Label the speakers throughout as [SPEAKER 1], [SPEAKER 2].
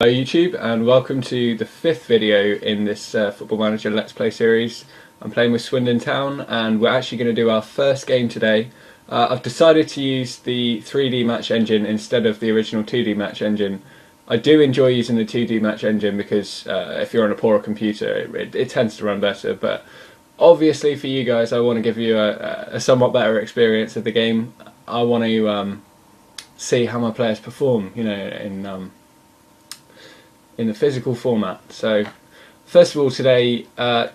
[SPEAKER 1] Hello YouTube, and welcome to the fifth video in this Football Manager Let's Play series. I'm playing with Swindon Town and we're actually going to do our first game today. I've decided to use the 3D match engine instead of the original 2D match engine. I do enjoy using the 2D match engine because if you're on a poorer computer it tends to run better, but obviously for you guys I want to give you a somewhat better experience of the game. I want to see how my players perform, you know, in the physical format. So first of all today,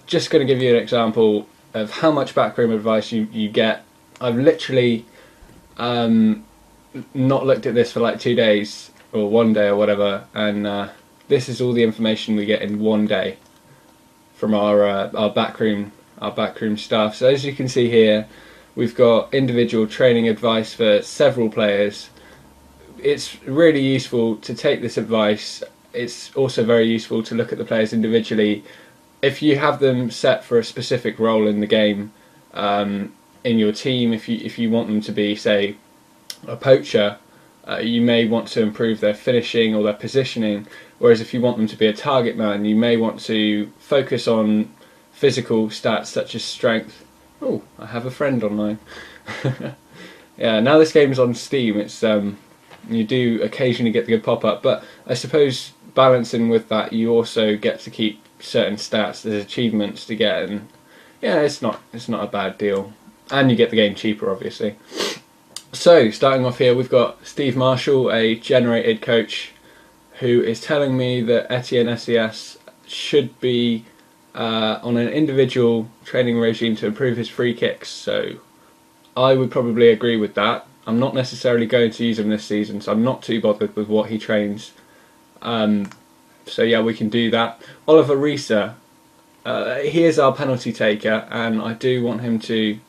[SPEAKER 1] just going to give you an example of how much backroom advice you get. I've literally not looked at this for like 2 days or 1 day or whatever, and this is all the information we get in 1 day from our backroom staff. So as you can see here, we've got individual training advice for several players. It's really useful to take this advice. It's also very useful to look at the players individually. If you have them set for a specific role in the game, in your team, if you want them to be, say, a poacher, you may want to improve their finishing or their positioning, whereas if you want them to be a target man, you may want to focus on physical stats such as strength. Oh, I have a friend online. Yeah, now this game is on Steam, it's you do occasionally get the good pop-up, but I suppose balancing with that you also get to keep certain stats, there's achievements to get, and yeah, it's not a bad deal, and you get the game cheaper obviously. So starting off here, we've got Steve Marshall, a generated coach, who is telling me that Etienne SES should be on an individual training regime to improve his free kicks. So I would probably agree with that. I'm not necessarily going to use him this season, so I'm not too bothered with what he trains. So yeah, we can do that. Oliver Risa, he is our penalty taker, and I do want him to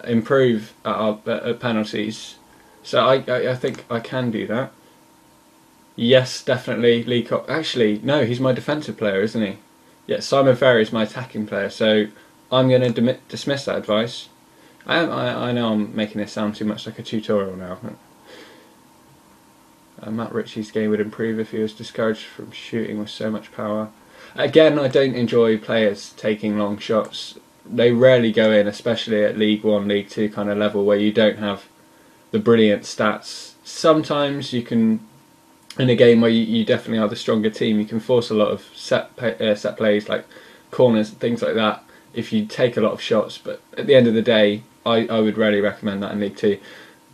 [SPEAKER 1] improve at penalties. So I think I can do that. Yes, definitely. Leacock. Actually, no, he's my defensive player, isn't he? Yeah, Simon Ferry is my attacking player, so I'm going to dismiss that advice. I know I'm making this sound too much like a tutorial now. Matt Ritchie's game would improve if he was discouraged from shooting with so much power. Again, I don't enjoy players taking long shots. They rarely go in, especially at League 1, League 2 kind of level where you don't have the brilliant stats. Sometimes you can, in a game where you definitely are the stronger team, you can force a lot of set plays like corners and things like that if you take a lot of shots, but at the end of the day I would rarely recommend that in League 2.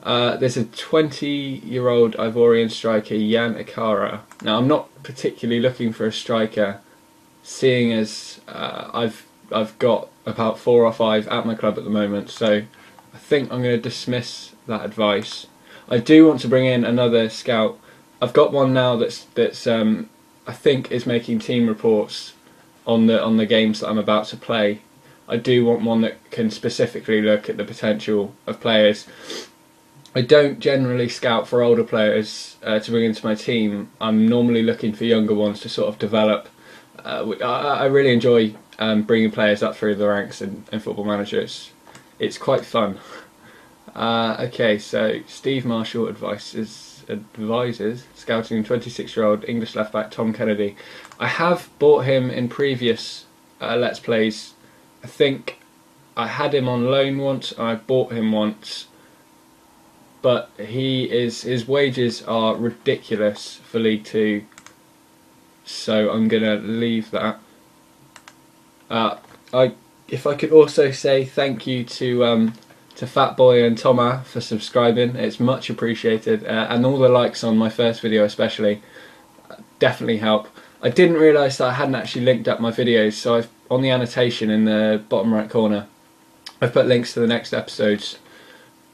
[SPEAKER 1] There's a 20-year-old Ivorian striker, Jan Ikara. Now I'm not particularly looking for a striker, seeing as I've got about 4 or 5 at my club at the moment, so I think I'm going to dismiss that advice. I do want to bring in another scout. I've got one now that's I think is making team reports on the games that I'm about to play. I do want one that can specifically look at the potential of players. I don't generally scout for older players to bring into my team. I'm normally looking for younger ones to sort of develop. I really enjoy bringing players up through the ranks in Football Manager. It's quite fun. Okay, so Steve Marshall advises scouting 26-year-old English left back Tom Kennedy. I have bought him in previous Let's Plays. I think I had him on loan once, and I bought him once, but his wages are ridiculous for League 2, so I'm gonna leave that. If I could also say thank you to Fatboy and Thomas for subscribing, it's much appreciated, and all the likes on my first video especially definitely help. I didn't realise that I hadn't actually linked up my videos, so on the annotation in the bottom right corner I've put links to the next episodes,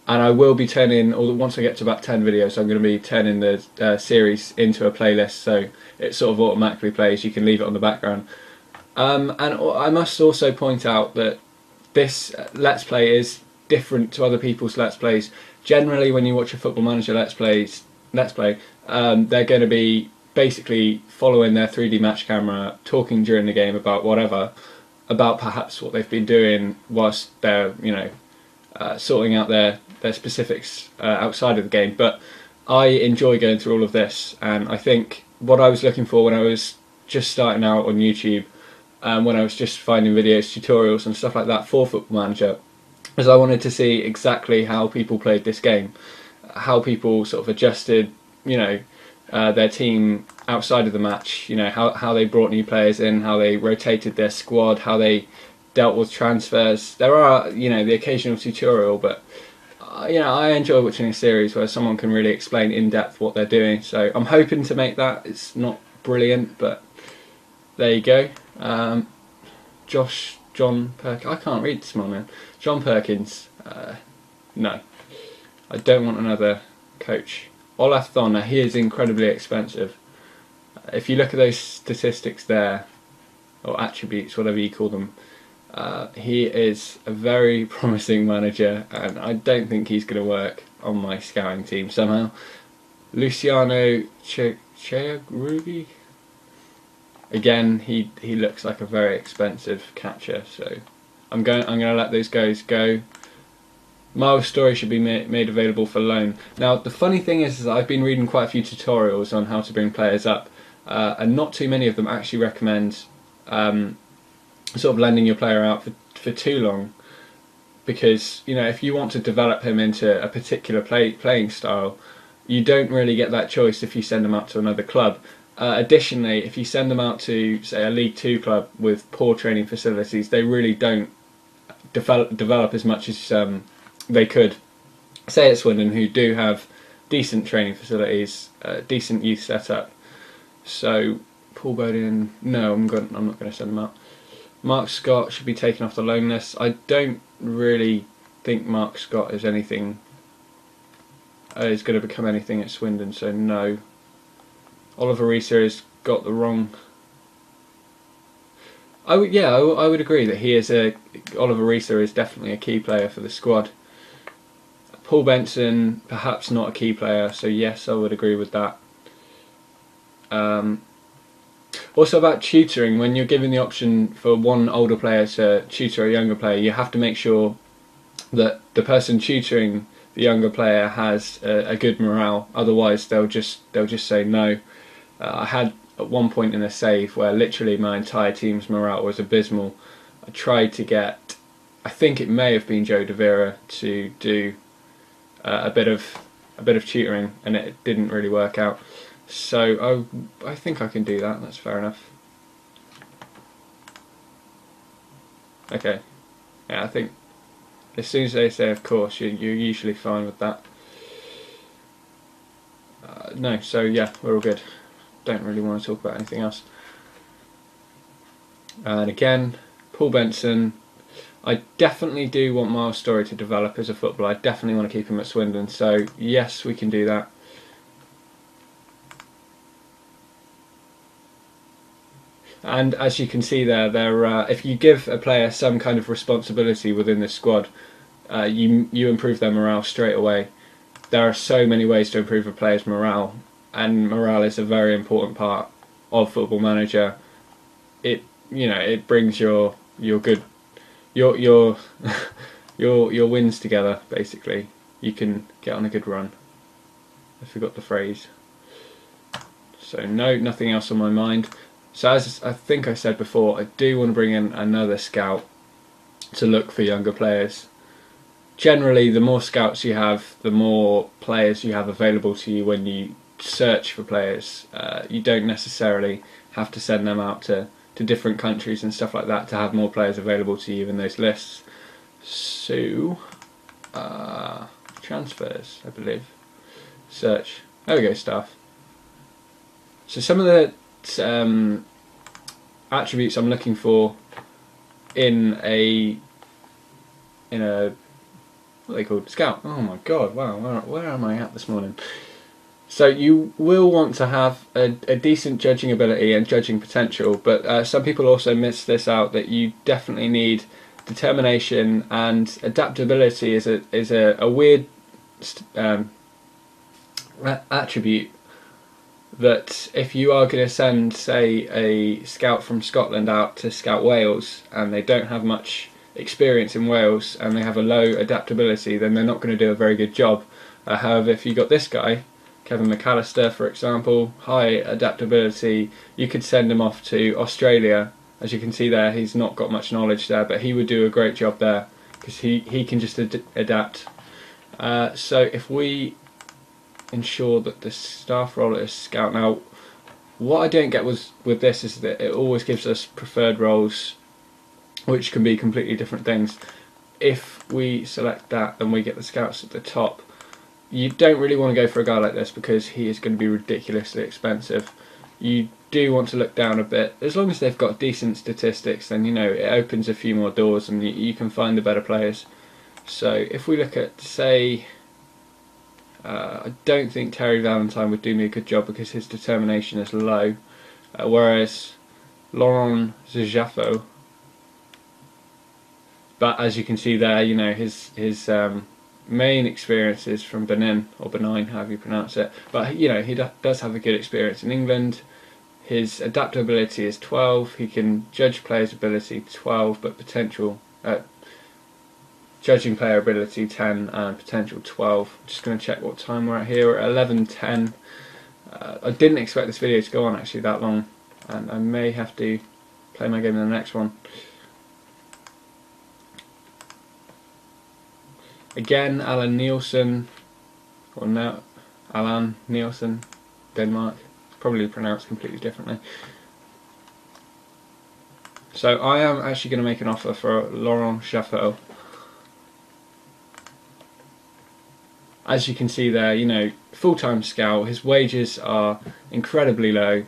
[SPEAKER 1] and I will be turning, or once I get to about 10 videos, I'm going to be turning the series into a playlist, so it sort of automatically plays. You can leave it on the background. And I must also point out that this Let's Play is different to other people's Let's Plays. Generally, when you watch a Football Manager Let's Play, they're going to be basically following their 3D match camera, talking during the game about whatever, about perhaps what they've been doing whilst they're, you know, sorting out their specifics outside of the game. But I enjoy going through all of this, and I think what I was looking for when I was just starting out on YouTube, when I was just finding videos, tutorials and stuff like that for Football Manager, is I wanted to see exactly how people played this game, how people sort of adjusted, their team outside of the match, how they brought new players in, how they rotated their squad, how they dealt with transfers. There are, the occasional tutorial, but I enjoy watching a series where someone can really explain in depth what they're doing. So I'm hoping to make that. It's not brilliant, but there you go. John Perkins. I can't read this morning. John Perkins. No, I don't want another coach. Olaf Thorner. He is incredibly expensive. If you look at those statistics there, or attributes, whatever you call them, he is a very promising manager, and I don't think he's going to work on my scouting team somehow. Luciano Cheagrugi. Again, he looks like a very expensive catcher, so I'm going to let those guys go. Miles Story should be made available for loan. Now, the funny thing is I've been reading quite a few tutorials on how to bring players up, and not too many of them actually recommend sort of lending your player out for too long, because if you want to develop him into a particular playing style, you don't really get that choice if you send him out to another club. Additionally, if you send them out to, say, a League 2 club with poor training facilities, they really don't develop as much as they could. Say at Swindon, who do have decent training facilities, decent youth setup. So, Paul Bowden, no, I'm not going to send him out. Mark Scott should be taken off the loan list. I don't really think Mark Scott is anything. Is going to become anything at Swindon, so no. Oliver Reeser has got the wrong. I would agree that Oliver Reeser is definitely a key player for the squad. Paul Benson, perhaps not a key player, so yes, I would agree with that. Also about tutoring, when you're given the option for one older player to tutor a younger player, you have to make sure that the person tutoring the younger player has a good morale. Otherwise, they'll just say no. I had at one point in a save where literally my entire team's morale was abysmal. I tried to get, I think it may have been Joe De Vera, to do a bit of tutoring, and it didn't really work out. So I think I can do that. That's fair enough. Okay. Yeah, I think as soon as they say of course, you're usually fine with that. No, so yeah, we're all good. Don't really want to talk about anything else. And again, Paul Benson. I definitely do want Miles Story to develop as a footballer. I definitely want to keep him at Swindon. So yes, we can do that. And as you can see there, if you give a player some kind of responsibility within the squad, you improve their morale straight away. There are so many ways to improve a player's morale, and morale is a very important part of Football Manager. It brings your wins together. Basically, you can get on a good run. I forgot the phrase. So no, nothing else on my mind. So as I think I said before, I do want to bring in another scout to look for younger players. Generally, the more scouts you have, the more players you have available to you when you search for players. You don't necessarily have to send them out to different countries and stuff like that to have more players available to you in those lists. So, transfers, I believe. Search. There we go, staff. So some of the attributes I'm looking for in a what are they called? Scout. Oh my god, wow, where am I at this morning? So you will want to have a decent judging ability and judging potential, but some people also miss this out, that you definitely need determination, and adaptability is a weird attribute that if you are going to send, say, a scout from Scotland out to scout Wales and they don't have much experience in Wales and they have a low adaptability, then they're not going to do a very good job. However, if you got this guy Kevin McAllister, for example, high adaptability. You could send him off to Australia. As you can see there, he's not got much knowledge there, but he would do a great job there because he can just adapt. So if we ensure that the staff role is scout. Now, what I don't get with this is that it always gives us preferred roles, which can be completely different things. If we select that, then we get the scouts at the top. You don't really want to go for a guy like this because he is going to be ridiculously expensive. You do want to look down a bit. As long as they've got decent statistics, then you know it opens a few more doors and you can find the better players. So if we look at, say, I don't think Terry Valentine would do me a good job because his determination is low, whereas Laurent Zijafo, but as you can see there, you know, his main experience is from Benin, or Benin, however you pronounce it, but you know, he does have a good experience in England. His adaptability is 12, he can judge players' ability 12, but potential judging player ability 10 and potential 12. I'm just going to check what time we're at here. We're at 11:10. I didn't expect this video to go on actually that long, and I may have to play my game in the next one. Again, Alan Nielsen, or no, Alan Nielsen, Denmark. Probably pronounced completely differently. So I am actually going to make an offer for Laurent Chaffeau. As you can see there, you know, full-time scout, his wages are incredibly low.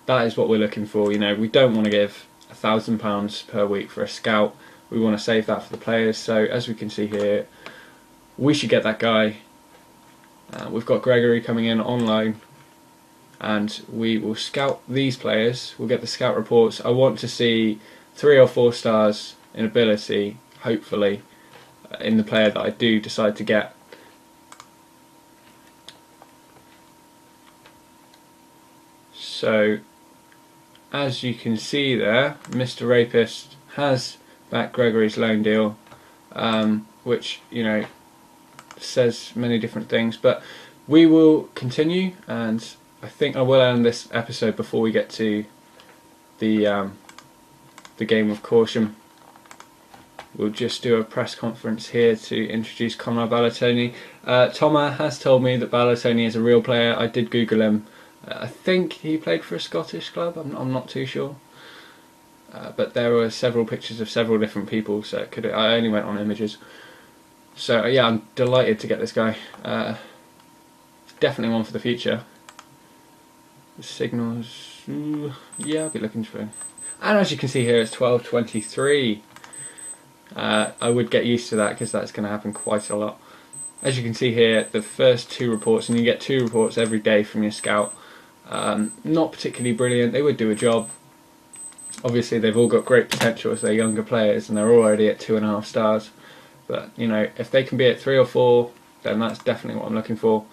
[SPEAKER 1] That is what we're looking for. You know, we don't want to give £1,000 per week for a scout. We want to save that for the players. So as we can see here, we should get that guy. We've got Gregory coming in on loan, and we will scout these players. We'll get the scout reports. I want to see 3 or 4 stars in ability, hopefully, in the player that I do decide to get. So, as you can see there, Mr. Rapist has backed Gregory's loan deal, which, you know, says many different things. But we will continue, and I think I will end this episode before we get to the game of caution. We'll just do a press conference here to introduce Conrad Ballatoni. Thomas has told me that Ballatoni is a real player. I did Google him. I think he played for a Scottish club, I'm not too sure. But there were several pictures of several different people, so I only went on images. So yeah, I'm delighted to get this guy. Definitely one for the future. The signals, yeah, I'll be looking for him. And as you can see here, it's 12:23. I would get used to that because that's going to happen quite a lot. As you can see here, the first 2 reports, and you get 2 reports every day from your scout. Not particularly brilliant. They would do a job. Obviously, they've all got great potential as they're younger players, and they're already at 2.5 stars. But you know, if they can be at 3 or 4, then that's definitely what I'm looking for.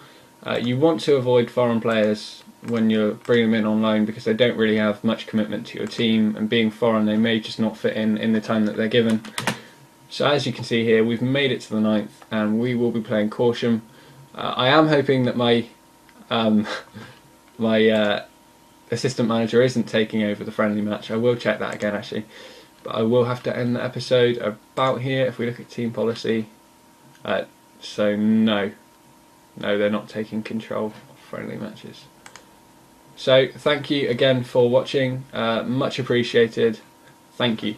[SPEAKER 1] You want to avoid foreign players when you're bringing them in on loan because they don't really have much commitment to your team, and being foreign, they may just not fit in the time that they're given. So as you can see here, we've made it to the 9th, and we will be playing Caution. I am hoping that my assistant manager isn't taking over the friendly match. I will check that again actually, but I will have to end the episode about here. If we look at team policy, so no, they're not taking control of friendly matches. So thank you again for watching, much appreciated. Thank you.